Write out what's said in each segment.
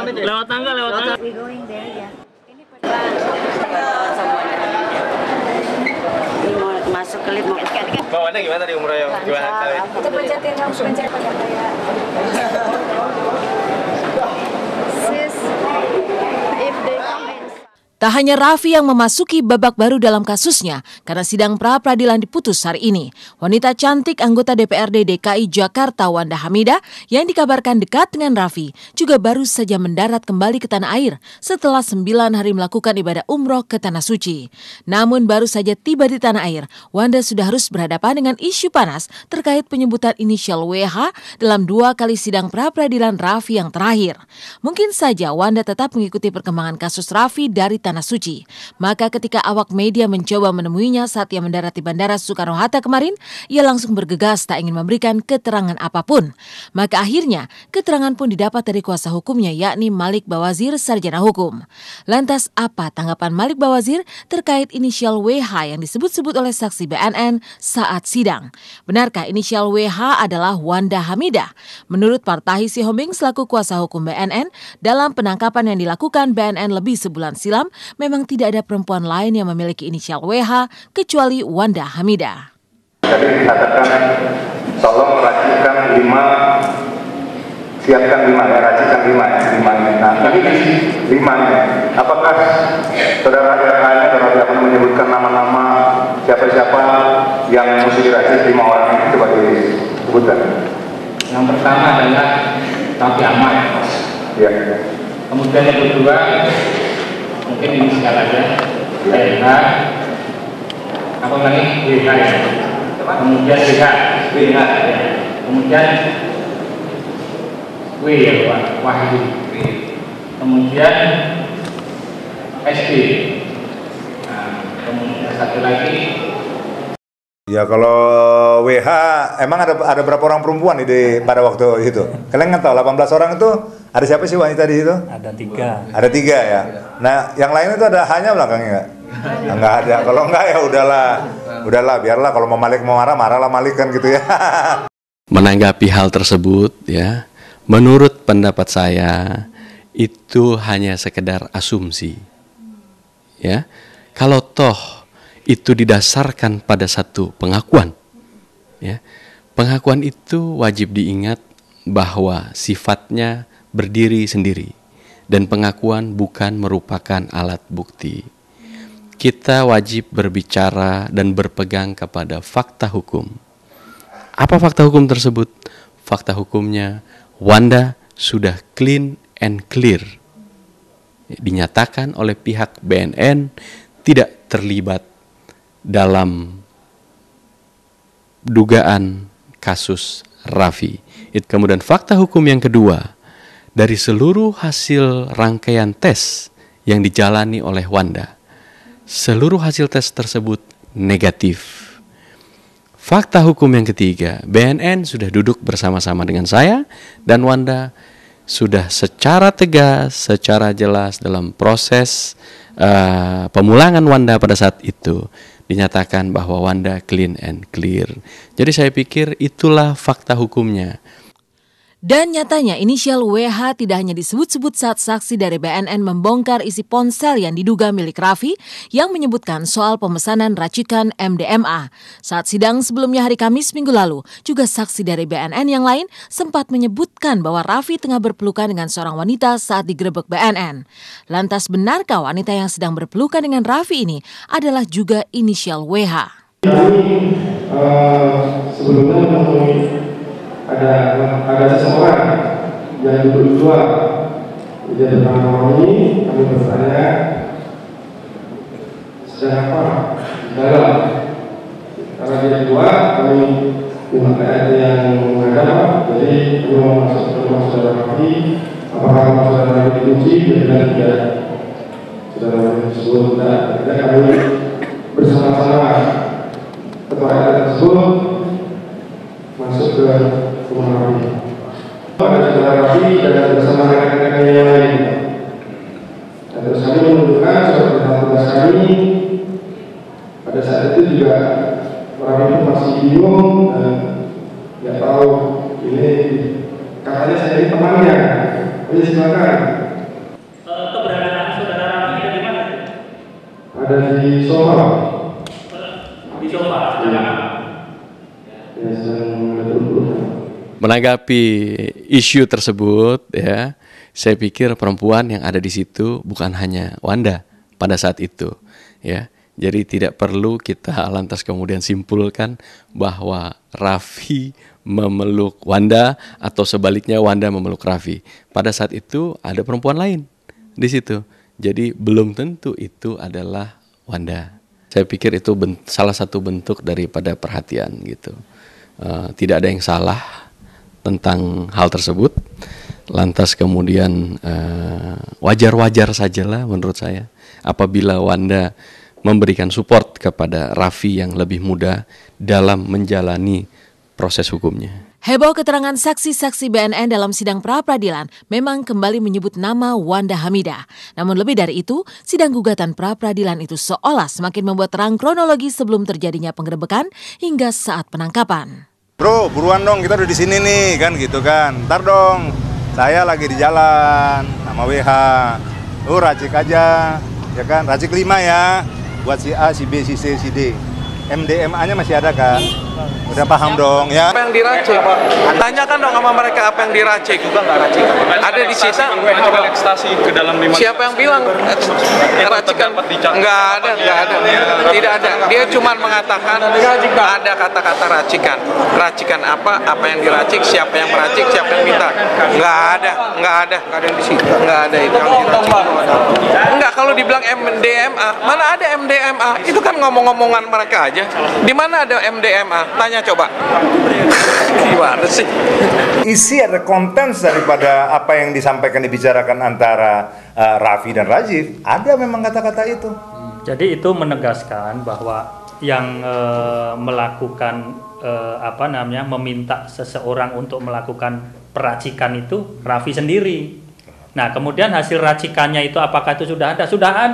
Lewat tangga, lewat tangga. We going there ya. Ini Ini mau masuk ke lift mau Mbak Wanda gimana tadi umrohnya? Gimana kali? kita pencetin langsung pencet kayak sis if they come in. Tak hanya Raffi yang memasuki babak baru dalam kasusnya karena sidang pra-peradilan diputus hari ini. Wanita cantik anggota DPRD DKI Jakarta Wanda Hamidah yang dikabarkan dekat dengan Raffi juga baru saja mendarat kembali ke tanah air setelah 9 hari melakukan ibadah umroh ke Tanah Suci. Namun baru saja tiba di tanah air, Wanda sudah harus berhadapan dengan isu panas terkait penyebutan inisial WH dalam 2 kali sidang pra-peradilan Raffi yang terakhir. Mungkin saja Wanda tetap mengikuti perkembangan kasus Raffi dari Tanah Suci. Maka ketika awak media mencoba menemuinya saat ia mendarat di Bandara Soekarno-Hatta kemarin, ia langsung bergegas tak ingin memberikan keterangan apapun. Maka akhirnya keterangan pun didapat dari kuasa hukumnya yakni Malik Bawazir Sarjana Hukum. Lantas apa tanggapan Malik Bawazir terkait inisial WH yang disebut-sebut oleh saksi BNN saat sidang? Benarkah inisial WH adalah Wanda Hamidah? Menurut Partahi Sihombing selaku kuasa hukum BNN, dalam penangkapan yang dilakukan BNN lebih sebulan silam, memang tidak ada perempuan lain yang memiliki inisial WH kecuali Wanda Hamidah. Tadi dikatakan tolong racikan 5, siapkan 5 ya, racikan 5 ya, 5-nya. Nah ini 5-nya. Apakah saudara RH-nya dapat menyebutkan nama-nama siapa-siapa yang mesti diracik 5 orang itu coba disebutkan? Yang pertama adalah Raffi Ahmad. Ya. Kemudian yang kedua mungkin inisial aja, WH, apa lagi WH ya. Kemudian WH, kemudian W ya Wahyu, kemudian SD. Nah, kemudian satu lagi. Ya kalau WH emang ada berapa orang perempuan pada waktu itu? Kalian kan tahu 18 orang itu ada siapa sih wanita di situ? Ada 3. Ada 3 ya. Nah yang lain itu ada hanya belakangnya nggak? Nggak ada. Kalau nggak ya udahlah biarlah kalau mau Malik mau marahlah Malik kan gitu ya. Menanggapi hal tersebut ya, menurut pendapat saya itu hanya sekedar asumsi. Ya, kalau toh itu didasarkan pada satu pengakuan. Ya. Pengakuan itu wajib diingat bahwa sifatnya berdiri sendiri dan pengakuan bukan merupakan alat bukti. Kita wajib berbicara dan berpegang kepada fakta hukum. Apa fakta hukum tersebut? Fakta hukumnya Wanda sudah clean and clear. Dinyatakan oleh pihak BNN tidak terlibat dalam dugaan kasus Raffi. Kemudian fakta hukum yang kedua, dari seluruh hasil rangkaian tes yang dijalani oleh Wanda, seluruh hasil tes tersebut negatif. Fakta hukum yang ketiga, BNN sudah duduk bersama-sama dengan saya dan Wanda sudah secara tegas, secara jelas dalam proses pemulangan Wanda pada saat itu dinyatakan bahwa Wanda clean and clear. Jadi saya pikir itulah fakta hukumnya. Dan nyatanya inisial WH tidak hanya disebut-sebut saat saksi dari BNN membongkar isi ponsel yang diduga milik Raffi yang menyebutkan soal pemesanan racikan MDMA. Saat sidang sebelumnya hari Kamis minggu lalu, juga saksi dari BNN yang lain sempat menyebutkan bahwa Raffi tengah berpelukan dengan seorang wanita saat digerebek BNN. Lantas benarkah wanita yang sedang berpelukan dengan Raffi ini adalah juga inisial WH? Sebelumnya menemui ada seseorang yang duduk di luar. Dia datang ke rumah ini, kami bertanya sedang apa di dalam. Karena dia di luar, kami minta yang menghadap. Jadi kami mau masuk ke rumah saudara Raffi. Apakah rumah saudara Raffi dikunci? Dia bilang tidak. Saudara Raffi tersebut tidak. Akhirnya kami bersama-sama ketua RT tersebut masuk ke rumah Raffi. Ada saudara Raffi dan bersama rekan-rekannya yang lain. Dan terus kami menunjukkan surat perintah tugas kami. Pada saat itu juga Raffi itu masih bingung dan nggak tahu ini katanya saya ini temannya. Silakan. di sofa. Di sofa. Ya, sedang duduk. Menanggapi isu tersebut, ya, saya pikir perempuan yang ada di situ bukan hanya Wanda pada saat itu, ya. Jadi tidak perlu kita lantas kemudian simpulkan bahwa Raffi memeluk Wanda atau sebaliknya Wanda memeluk Raffi. Pada saat itu ada perempuan lain di situ. Jadi belum tentu itu adalah Wanda. Saya pikir itu salah satu bentuk daripada perhatian gitu. Tidak ada yang salah tentang hal tersebut. Lantas kemudian wajar-wajar sajalah menurut saya apabila Wanda memberikan support kepada Raffi yang lebih muda dalam menjalani proses hukumnya. Heboh keterangan saksi-saksi BNN dalam sidang pra-peradilan memang kembali menyebut nama Wanda Hamidah. Namun lebih dari itu, sidang gugatan pra-peradilan itu seolah semakin membuat terang kronologi sebelum terjadinya penggerebekan hingga saat penangkapan. Bro, buruan dong, kita udah di sini nih, kan gitu kan. Ntar dong, saya lagi di jalan sama WH. Lu racik aja, ya kan? Racik 5 ya, buat si A, si B, si C, si D. MDMA-nya masih ada kan? Udah paham dong ya? Apa yang diracik? Tanyakan dong sama mereka apa yang diracik. Juga nggak racik. Ada di sisa. Ekstasi ke dalam 5. Siapa yang bilang racikan? Nggak ada. Tidak ada. Dia cuma mengatakan ada kata-kata racikan. Racikan apa? Apa yang diracik? Siapa yang meracik? Siapa yang minta? Nggak ada yang di situ. Nggak ada itu yang diracik. Enggak, kalau dibilang MDMA, mana ada MDMA? Itu kan ngomong-ngomongan mereka aja. Di mana ada MDMA? Tanya coba. Gimana sih? Isi ada konten daripada apa yang disampaikan, dibicarakan antara Raffi dan Rajif. Ada memang kata-kata itu. Jadi itu menegaskan bahwa yang melakukan meminta seseorang untuk melakukan peracikan itu Raffi sendiri. Nah, kemudian hasil racikannya itu apakah itu sudah ada? Sudah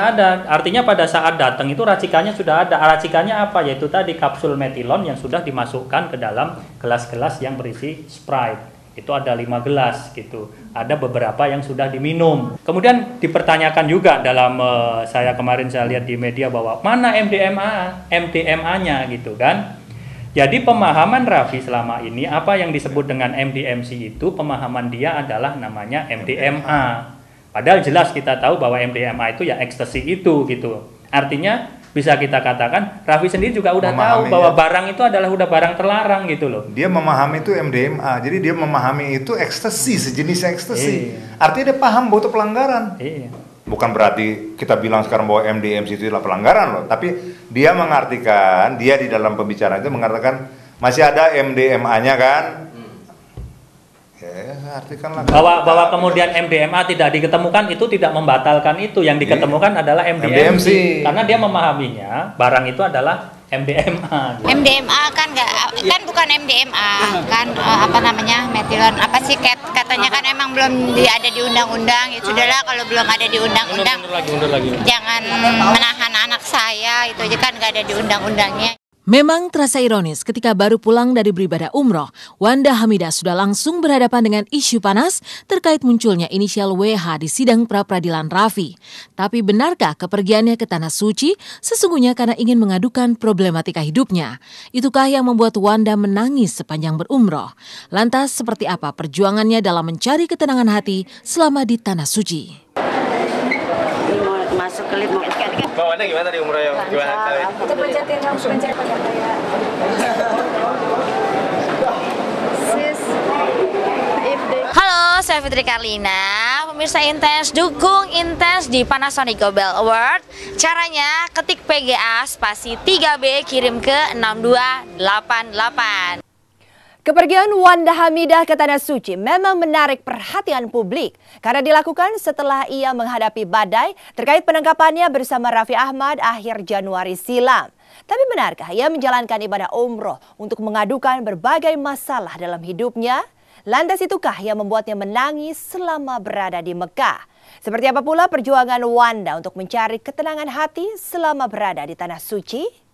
ada. Artinya pada saat datang itu racikannya sudah ada. Racikannya apa? Yaitu tadi kapsul metilon yang sudah dimasukkan ke dalam gelas-gelas yang berisi Sprite. Itu ada 5 gelas gitu. Ada beberapa yang sudah diminum. Kemudian dipertanyakan juga dalam saya lihat di media bahwa mana MDMA-nya gitu kan. Jadi pemahaman Raffi selama ini apa yang disebut dengan MDMC itu pemahaman dia adalah namanya MDMA. Padahal jelas kita tahu bahwa MDMA itu ya ekstasi itu gitu. Artinya bisa kita katakan Raffi sendiri juga udah tahu bahwa barang itu adalah udah barang terlarang gitu loh. Dia memahami itu MDMA. Jadi dia memahami itu ekstasi, sejenis ekstasi. Artinya dia paham bahwa itu pelanggaran. Bukan berarti kita bilang sekarang bahwa MDMC itu adalah pelanggaran loh, tapi dia mengartikan, dia di dalam pembicaraan itu mengatakan masih ada MDMA-nya kan? Artikanlah bahwa kemudian MDMA tidak diketemukan itu tidak membatalkan itu. Yang diketemukan adalah MDMC. Karena dia memahaminya barang itu adalah MDMA. MDMA kan bukan MDMA kan metilon apa sih katanya kan emang belum ada di undang-undang. Ya sudahlah kalau belum ada di undang-undang jangan menahan anak saya, itu aja kan nggak ada di undang-undangnya. Memang terasa ironis ketika baru pulang dari beribadah umroh, Wanda Hamidah sudah langsung berhadapan dengan isu panas terkait munculnya inisial WH di sidang pra-peradilan Raffi. Tapi benarkah kepergiannya ke Tanah Suci sesungguhnya karena ingin mengadukan problematika hidupnya? Itukah yang membuat Wanda menangis sepanjang berumroh? Lantas seperti apa perjuangannya dalam mencari ketenangan hati selama di Tanah Suci? Masuk ke lift mau Mbak Wanda gimana tadi umrohnya? Gimana kali? Itu pencetin kayak sis. Halo, saya Fitri Karlina. Pemirsa Intens, dukung Intens di Panasonic Gobel Award. Caranya ketik PGA spasi 3B kirim ke 6288. Kepergian Wanda Hamidah ke Tanah Suci memang menarik perhatian publik karena dilakukan setelah ia menghadapi badai terkait penangkapannya bersama Raffi Ahmad akhir Januari silam. Tapi benarkah ia menjalankan ibadah umroh untuk mengadukan berbagai masalah dalam hidupnya? Lantas itukah yang membuatnya menangis selama berada di Mekah? Seperti apa pula perjuangan Wanda untuk mencari ketenangan hati selama berada di Tanah Suci?